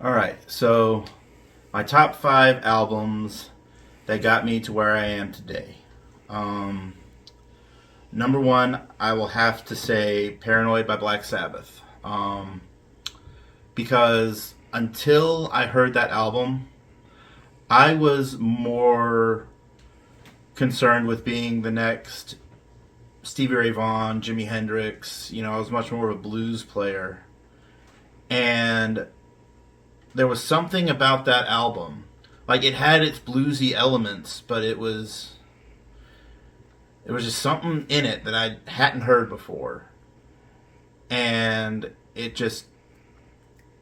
All right, so my top five albums that got me to where I am today. Um, Number one, I will have to say Paranoid by Black Sabbath. Because until I heard that album, I was more concerned with being the next Stevie Ray Vaughan, Jimi Hendrix. I was much more of a blues player. And there was something about that album. Like it had its bluesy elements, but it was just something in it that I hadn't heard before. And it just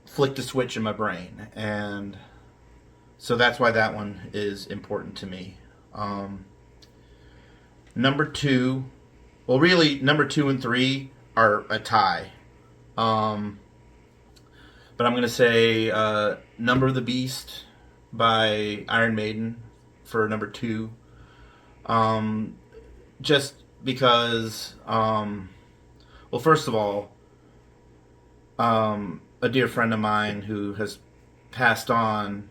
flicked a switch in my brain. And so that's why that one is important to me. Number two, well, really, number two and three are a tie. Um, but I'm going to say Number of the Beast by Iron Maiden for number two. Um, just because, well, first of all, a dear friend of mine who has passed on,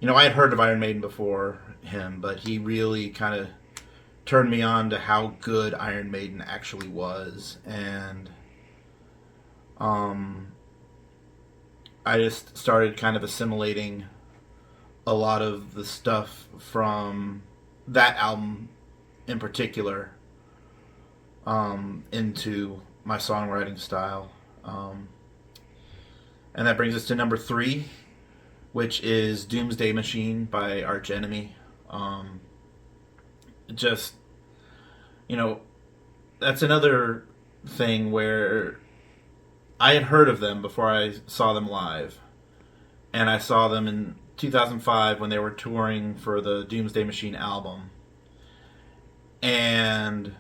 I had heard of Iron Maiden before him, but he really kind of turned me on to how good Iron Maiden actually was. And I just started kind of assimilating a lot of the stuff from that album in particular into my songwriting style. And that brings us to number three, which is Doomsday Machine by Arch Enemy. Just, you know, that's another thing where I had heard of them before I saw them live. And I saw them in 2005 when they were touring for the Doomsday Machine album. And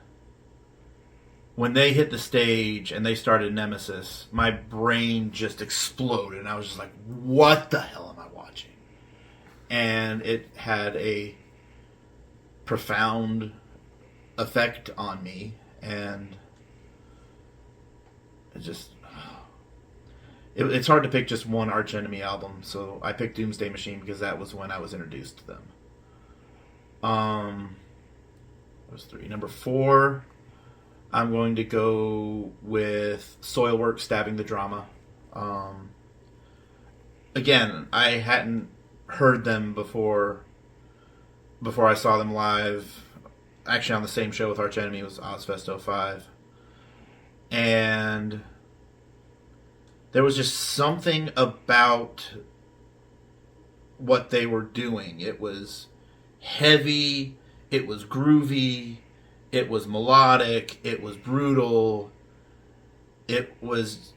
when they hit the stage and they started Nemesis, my brain just exploded. And I was just like, what the hell am I watching? And it had a profound effect on me. And it just... it's hard to pick just one Arch Enemy album. So I picked Doomsday Machine because that was when I was introduced to them. That was three. Number four... I'm going to go with Soilwork, Stabbing the Drama. Again, I hadn't heard them before I saw them live. Actually, on the same show with Arch Enemy, it was Ozfest '05. And there was just something about what they were doing. It was heavy, it was groovy, it was melodic, it was brutal, it's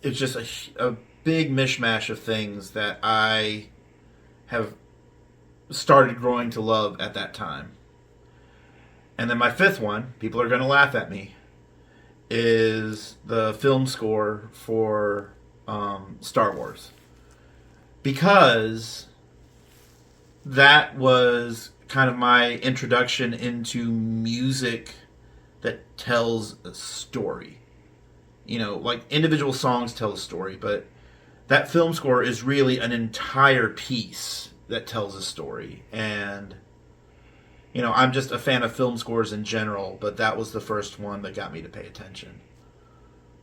just a big mishmash of things that I have started growing to love at that time. And then my fifth one, people are going to laugh at me, is the film score for Star Wars. Because that was kind of my introduction into music that tells a story. Like individual songs tell a story, but that film score is really an entire piece that tells a story. And, I'm just a fan of film scores in general, but that was the first one that got me to pay attention.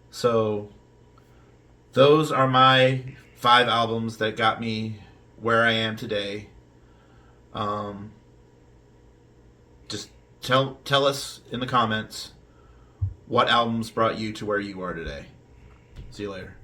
So, those are my 5 albums that got me where I am today. Just tell us in the comments what albums brought you to where you are today. See you later.